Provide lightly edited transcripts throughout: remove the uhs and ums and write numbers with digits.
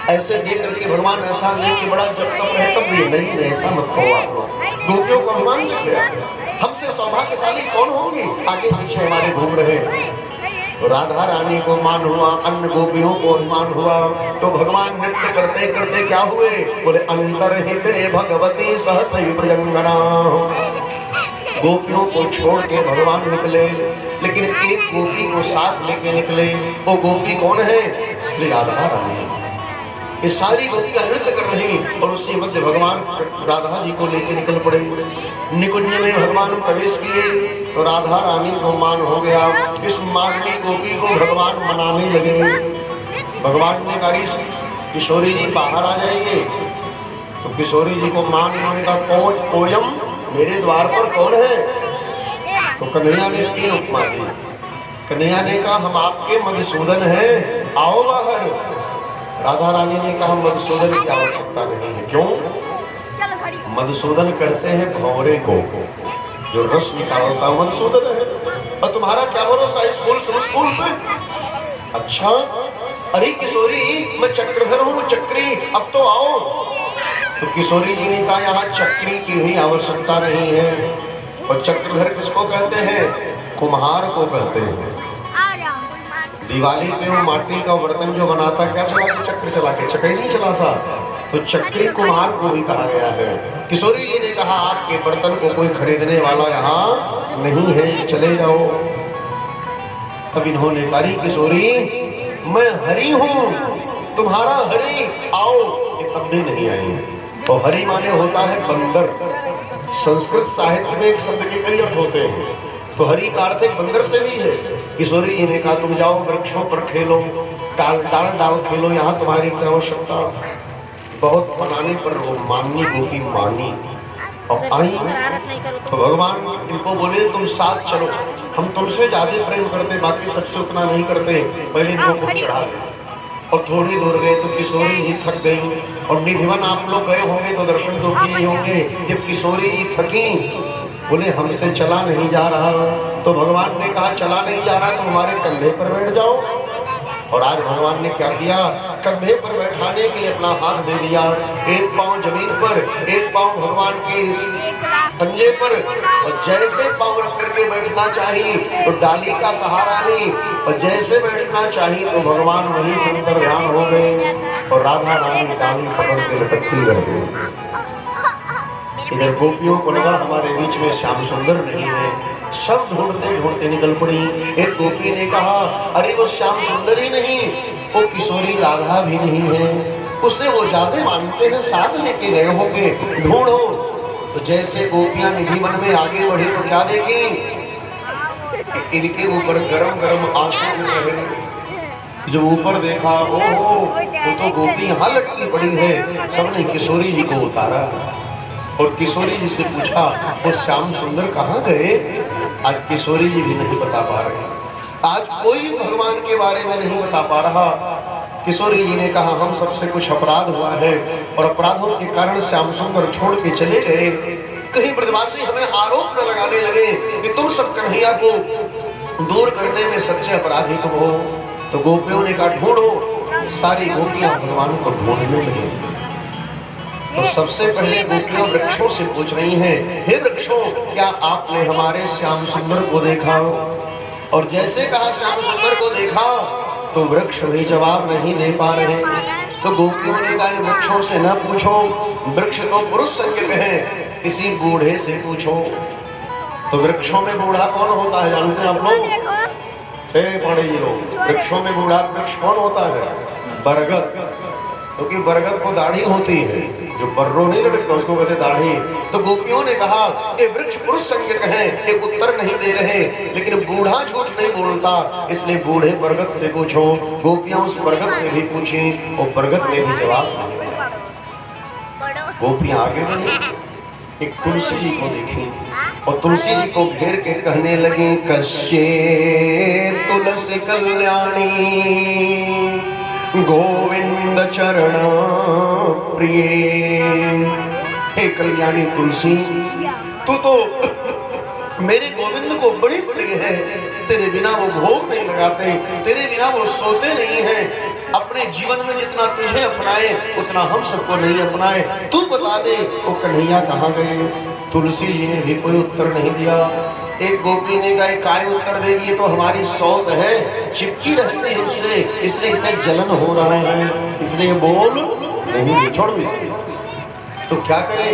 ऐसे देख करके भगवान ऐसा नहीं कि बड़ा जब तक रहे तब भी नहीं, ऐसा मत कहो आप लोग। गोपियों को अभिमान जग गया, हमसे सौभाग्यशाली कौन होंगे आगे पीछे हमारे घूम रहे। तो राधा रानी को मान हुआ, अन्य गोपियों को अभिमान हुआ। तो भगवान नृत्य करते करते क्या हुए, बोले अंतर्हिते भगवती सहसई प्रियंगना। गोपियों को छोड़ के भगवान निकले, लेकिन एक गोपी को साथ लेके निकले। वो गोपी कौन है, श्री राधा रानी। ये सारी गोपियां नृत्य कर रही और उसी मध्य भगवान राधा जी को लेके निकल पड़े। निकुंज में भगवान प्रवेश किए तो राधा रानी को मान हो गया। इस माननी गोपी को भगवान मनाने लगे। भगवान ने कहा किशोरी जी बाहर आ जाइए। तो किशोरी जी को मान होने का कोयम मेरे द्वार पर कौन है। तो कन्हैया ने 3 उपमा दी। कन्हैया ने कहा हम आपके मधुसूदन हैं, आओ बाहर। राधा रानी ने कहा मधुसूदन की आवश्यकता नहीं है। क्यों, मधुसूदन कहते हैं भौरे को, जो रस निकालता मधुसूदन है। और तुम्हारा क्या भरोसा इस फूल से उस फूल पे। अच्छा, अरे किशोरी मैं चक्रधर हूँ, चक्री, अब तो आओ। तो किशोरी जी ने कहा यहाँ चक्री की भी आवश्यकता नहीं है। और चक्रधर किसको कहते हैं, कुम्हार को कहते हैं। दिवाली पे वो माटी का बर्तन जो बनाता क्या चला के, चक्र चला के, चक्री नहीं चलाता। तो चक्री कुम्हार को भी कहा गया है। किशोरी जी ने कहा आपके बर्तन को कोई खरीदने वाला यहाँ नहीं है, चले जाओ। तब इन्होंने कहा किशोरी मैं हरि हूँ, तुम्हारा हरि, आओ। ये तब भी नहीं आई। और हरि माने होता है बंदर। संस्कृत साहित्य में एक शब्द के कई अर्थ होते हैं। तो हरि का अर्थ एक बंदर से भी है। किशोरी जी ने कहा तुम जाओ वृक्षों पर खेलो, डाल डाल डाल खेलो, यहाँ तुम्हारी क्या आवश्यकता। बहुत मनाने पर वो माननी गोपी मानी और आई। तो भगवान इनको बोले तुम साथ चलो, हम तुमसे ज्यादा प्रेम करते, बाकी सबसे उतना नहीं करते, पहले इनको खूब चढ़ा दे। और थोड़ी दूर गए तो किशोरी जी थक गई। और निधिवन आप लोग गए होंगे तो दर्शन तो किए होंगे। जब किशोरी जी थकी, बोले हमसे चला नहीं जा रहा। तो भगवान ने कहा चला नहीं जा रहा तो हमारे कंधे पर बैठ जाओ। और आज भगवान ने क्या किया, कंधे पर बैठाने के लिए अपना हाथ दे दिया। एक पांव जमीन पर, एक पांव भगवान के पंजे पर। और जैसे पांव रख करके बैठना चाहिए तो डाली का सहारा ली, और जैसे बैठना चाहिए तो भगवान वहीं से अंतर ध्यान हो गए। और राधा रानी डाली पकड़ के लटकती रह गई। इधर गोपियों को लगा हमारे बीच में श्याम सुंदर नहीं है। सब ढूंढते ढूंढते निकल पड़ी। एक गोपी ने कहा अरे वो श्याम सुंदर ही नहीं, वो किशोरी राधा भी नहीं है, उससे वो ज्यादा मानते हैं, साथ लेके गए होंगे, ढूंढो। तो जैसे गोपियां निधि वन में आगे बढ़ी तो क्या देखी, इनके ऊपर गरम गरम आंसू गिर रहे। जब ऊपर देखा ओहो वो तो गोपी यहाँ लटकी पड़ी है। सबने किशोरी जी को उतारा और किशोरी जी से पूछा वो श्याम सुंदर कहाँ गए। आज किशोरी जी भी नहीं बता पा रहे, आज कोई भगवान के बारे में नहीं बता पा रहा। किशोरी जी ने कहा हम सबसे कुछ अपराध हुआ है और अपराधों के कारण श्याम सुंदर छोड़ के चले गए। कहीं ब्रजवासी हमें आरोप न लगाने लगे कि तुम सब कन्हैया को दूर करने में सच्चे अपराधी तुम हो। तो गोपियों ने कहा ढूंढो। सारी गोपियां भगवान को ढूंढने लगी। तो सबसे पहले गोपियां वृक्षों से पूछ रही हैं, हे वृक्षों क्या आपने हमारे श्याम सुंदर को देखा। और जैसे कहा श्याम सुंदर को देखा तो वृक्ष भी जवाब नहीं दे पा रहे। तो गोपियों ने कहा वृक्षों से न पूछो, वृक्ष तो पुरुष संज्ञक है, किसी बूढ़े से पूछो। तो वृक्षों में बूढ़ा कौन होता है जानते हैं आप लोग, पढ़े ये लोग। वृक्षों में बूढ़ा वृक्ष कौन होता है, बरगद। क्योंकि बरगद को दाढ़ी होती है, जो बर्रो नहीं लटकता उसको कहते दाढ़ी। तो गोपियों ने कहा ये वृक्ष पुरुष संज्ञक है, ये उत्तर नहीं दे रहे, लेकिन बूढ़ा झूठ नहीं बोलता, इसलिए बूढ़े बरगद से पूछो। गोपियां उस बरगद से भी पूछी, और बरगद ने भी जवाब नहीं दिया। गोपियां आगे बढ़ी, एक तुलसी जी को देखी और तुलसी जी को घेर के कहने लगी कश्ये तुलसी कल्याणी गोविंद चरण प्रिय। हे कल्याणी तुलसी, तू तो मेरे गोविंद को बड़ी प्रिय है, तेरे बिना वो भोग नहीं लगाते, तेरे बिना वो सोते नहीं हैं। अपने जीवन में जितना तुझे अपनाए उतना हम सबको नहीं अपनाए। तू बता दे वो कन्हैया कहाँ गए। तुलसी जी ने भी कोई उत्तर नहीं दिया। एक गोपी ने कहा काय उत्तर देगी, ये तो हमारी सौत है, चिपकी रहती है उससे, इसलिए इसे जलन हो रहा है, इसलिए बोल नहीं, छोड़ इसे। तो क्या करे,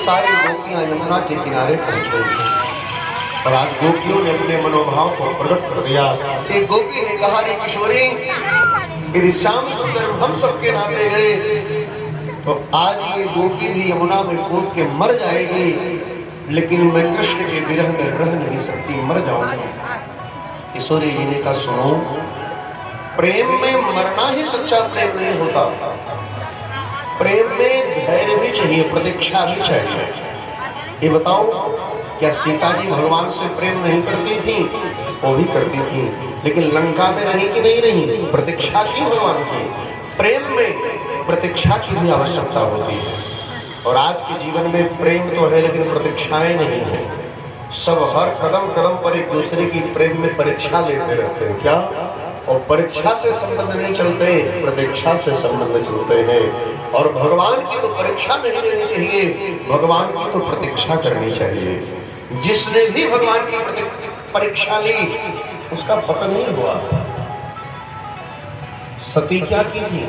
सारी गोपियां यमुना के किनारे पहुंच गई और आज गोपियों ने अपने मनोभाव को प्रकट कर दिया। एक गोपी ने कहा, रे किशोरी, यदि श्याम सुंदर हम सबके नाते गए तो आज ये गोपी भी यमुना में कूद के मर जाएगी, लेकिन मैं कृष्ण के विरह में रह नहीं सकती, मर जाऊंगी। किशोरी जी ने कहा, सुनो, प्रेम में मरना ही सच्चा प्रेम नहीं होता। प्रेम में धैर्य भी चाहिए, प्रतीक्षा भी चाहिए। ये बताओ, क्या सीता जी भगवान से प्रेम नहीं करती थी? वो भी करती थी, लेकिन लंका में रही कि नहीं रही? प्रतीक्षा की भगवान की। प्रेम में प्रतीक्षा की भी आवश्यकता होती है। और आज के जीवन में प्रेम तो है लेकिन प्रतीक्षाएं नहीं है। सब हर कदम कदम पर एक दूसरे की प्रेम में परीक्षा लेते रहते हैं। क्या? और परीक्षा से संबंध नहीं चलते, प्रतीक्षा से संबंध चलते हैं। और भगवान की तो परीक्षा नहीं लेनी चाहिए, भगवान की तो प्रतीक्षा करनी चाहिए। जिसने भी भगवान की परीक्षा ली उसका पतन नहीं हुआ। सती क्या की थी?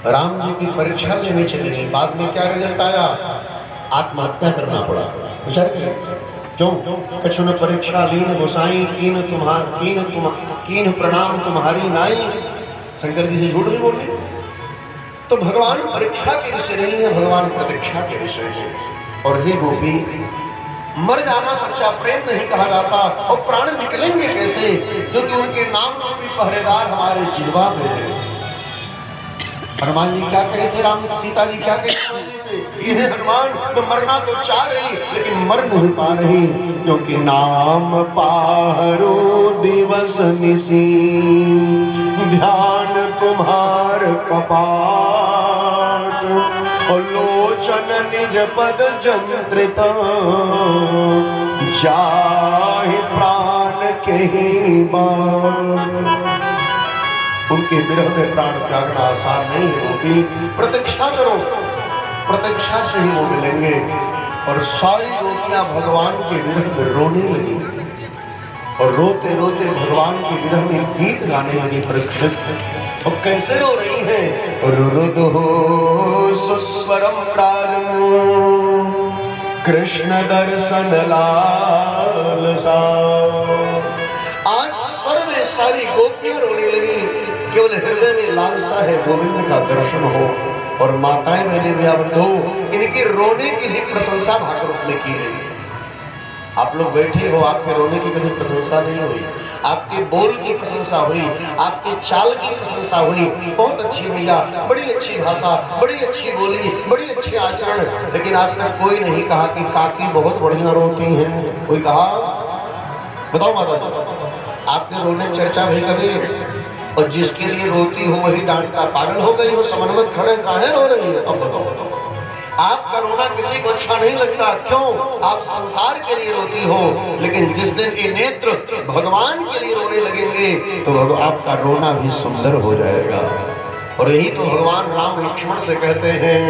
राम जी की परीक्षा लेने चली गई, बाद में क्या रिजल्ट आया? आत्महत्या करना पड़ा। क्यों? कछु न परीक्षा लीन गोसाई, कीन प्रणाम तुम्हारी नाई। शंकर जी से झूठ नहीं बोल रही। तो भगवान परीक्षा के विषय नहीं है, भगवान प्रतीक्षा के विषय है। और हे गोपी, मर जाना सच्चा प्रेम नहीं कहा जाता। और प्राण निकलेंगे कैसे? क्योंकि उनके नाम रूपी पहरेदार हमारे जीवा में है। हनुमान जी क्या कहे थे? राम सीता जी क्या कहे हनुमान जी से? ये हनुमान, तो मरना तो चाह रही लेकिन मर नहीं पा रही, क्योंकि नाम पारो दिवस निसी, ध्यान तुम्हार कपाट, और लोचन निज पद जंत्रिता, जाहि प्राण के बाण। उनके विरह में प्राण त्यागना आसान नहीं है गोपी। प्रतीक्षा करो, प्रतीक्षा से ही वो मिलेंगे। और सारी गोपियां भगवान के विरह में रोने लगी और रोते रोते भगवान के विरह में गीत गाने लगी। परीक्षित और कैसे रो रही हैं? रुरुद हो सुस्वरम प्राणम, कृष्ण दर्शन लालसा। आज स्वर में सारी गोपियां रोने लगी, केवल हृदय में लालसा है गोविंद का दर्शन हो। और माताएं मैंने भी आप दो, इनकी रोने की ही प्रशंसा भागवत में की गई। आप लोग बैठे हो, आपके रोने की कभी प्रशंसा नहीं हुई, आपके बोल की प्रशंसा हुई, आपके चाल की प्रशंसा हुई। बहुत अच्छी भैया, बड़ी अच्छी भाषा, बड़ी अच्छी बोली, बड़ी अच्छी आचरण। लेकिन आज तक कोई नहीं कहा कि काकी बहुत बढ़िया रोती हैं। कोई कहा? बताओ माता, आपके रोने चर्चा भी कभी? और जिसके लिए रोती हो वही डांटता, पागल हो गई हो, समन्वत खड़े काहे रो रही है? अब बताओ, आपका रोना किसी को अच्छा नहीं लगता। क्यों? आप संसार के लिए रोती हो, लेकिन जिस दिन के नेत्र भगवान के लिए रोने लगेंगे तो आपका रोना भी सुंदर हो जाएगा। और यही तो भगवान राम लक्ष्मण से कहते हैं,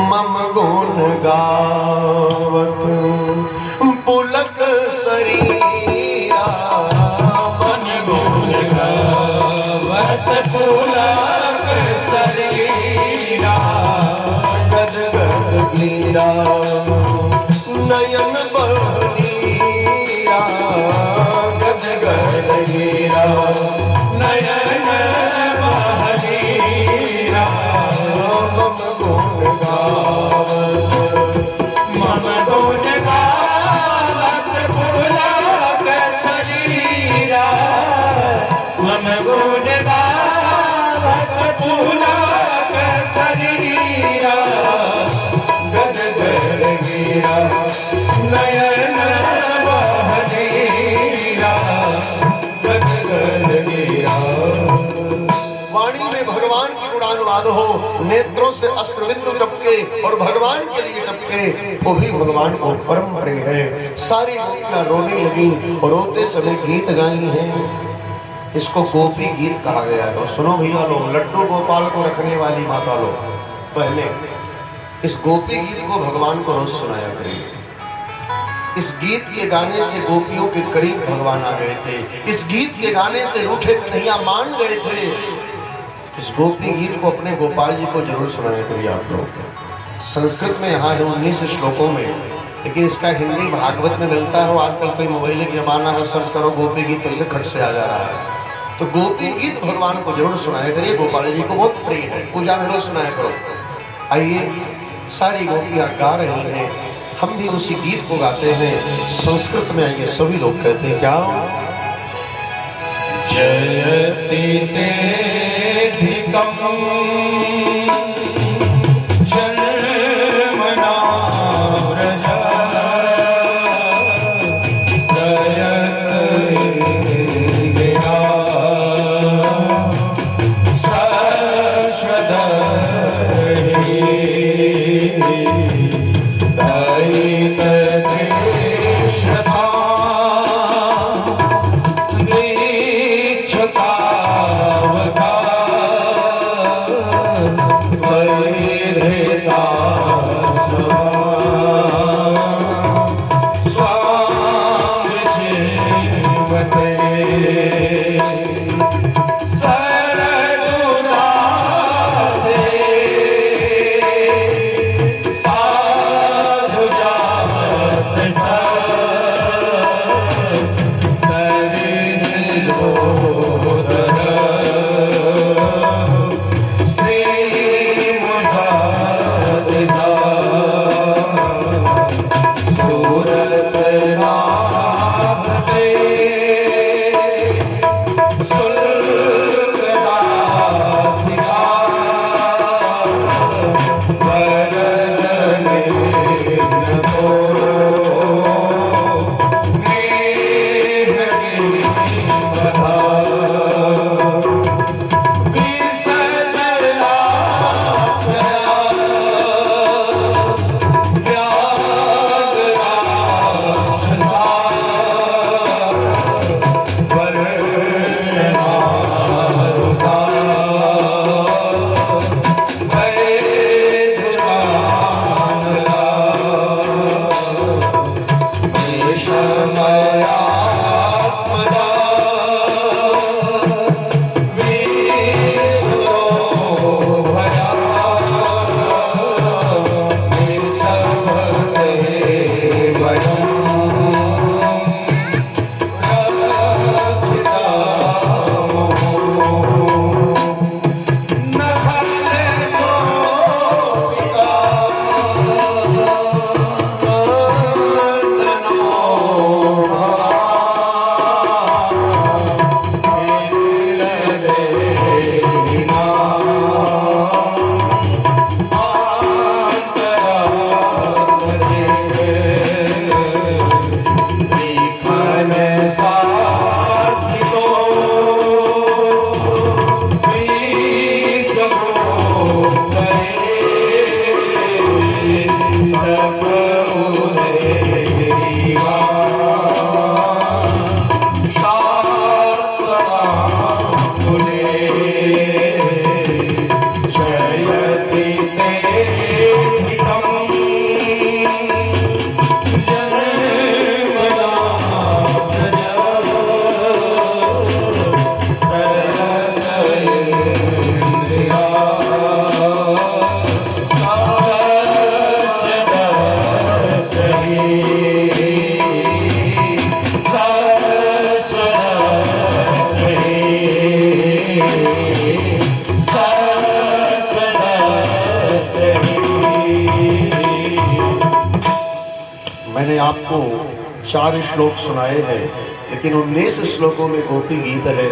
मम गुण गावत पुलक शरीरा, मन गुण गावत पुलक शरीरा, गद गद गिरा नयन बहनीरा, गद गद गिरा नयन बहनीरा, मम गुण गावत, मम गुण गावत पुलक शरीरा, मम गुण गावत पुलक शरीरा, गद गद अनुवाद हो, नेत्रों से अश्रुबिंदु टपके और भगवान के लिए टपके, वो भी भगवान को परम प्रिय है। सारी गोपियां रोने लगी और रोते समय गीत गाई हैं। इसको गोपी गीत कहा गया है। और सुनो भैया लोग, लड्डू गोपाल को रखने वाली माता लोग पहले इस गोपी गीत को भगवान को रोज सुनाया करिए। इस गीत के गाने से गोपियों के करीब भगवान आ गए थे। इस गीत के गाने से रूठे कन्हैया मान गए थे। इस गोपी गीत को अपने गोपाल जी को जरूर सुनाया करिए आप लोग। संस्कृत में यहाँ है 19 श्लोकों में, लेकिन इसका हिंदी भागवत में मिलता है। आजकल कोई मोबाइल का जमाना है, सर्च करो गोपी गीत तो इसे खट से आ जा रहा है। तो गोपी गीत भगवान को जरूर सुनाया करिए। गोपाल जी को बहुत प्रिय है, पूजा में रोज सुनाया करो। आइए, सारी गोपियाँ गा रही हैं, हम भी उसी गीत को गाते हैं संस्कृत में। आइए, सभी लोग कहते हैं क्या? जयति तेधिकम् जन्मना व्रज श्रयत गिरा शाश्वतहि दयित देशता मैंने आपको 4 श्लोक सुनाए हैं, लेकिन 19 श्लोकों में गोपी गीत है।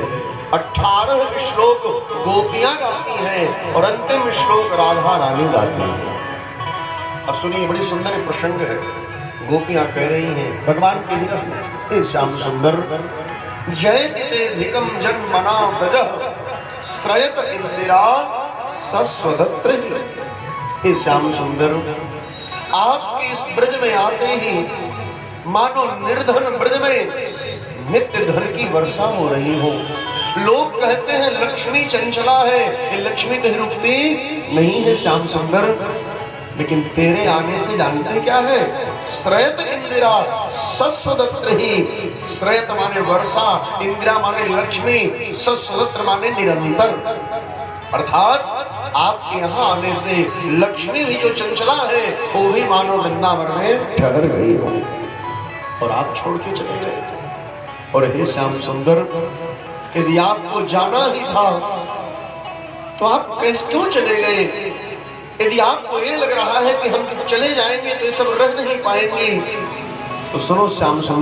18 श्लोक गोपियां गाती हैं और अंतिम श्लोक राधा रानी गाती हैं। अब सुनिए, बड़ी सुंदर प्रसंग है। गोपियां कह रही हैं भगवान के विरह में, हे श्याम सुंदर जयति तेधिकम् जन्मना व्रज श्रयत इंदिरा सस्वदत्र ही। हे श्याम सुंदर, आपके इस ब्रज में आते ही मानो निर्धन ब्रज में नित्य धन की वर्षा हो रही हो। लोग कहते हैं लक्ष्मी चंचला है, ये लक्ष्मी कहीं रुकती नहीं है श्याम सुंदर। लेकिन तेरे आने से जानते क्या है, श्रयत इंदिरा सस्वदत्र ही। श्रयत माने वर्षा, इंदिरा माने लक्ष्मी, सस्वदत्र माने निरंतर। अर्थात आपके यहाँ आने से लक्ष्मी भी जो चंचला है वो भी मानो वृंदावन में ठहर गई हो और आप छोड़ के चले गए। और हे श्याम सुंदर, यदि आपको जाना ही था तो आप कैसे क्यों चले गए? यदि आपको ये लग रहा है कि हम चले जाएंगे तो ये सब रह नहीं पाएंगे, तो सुनो श्याम सुंदर,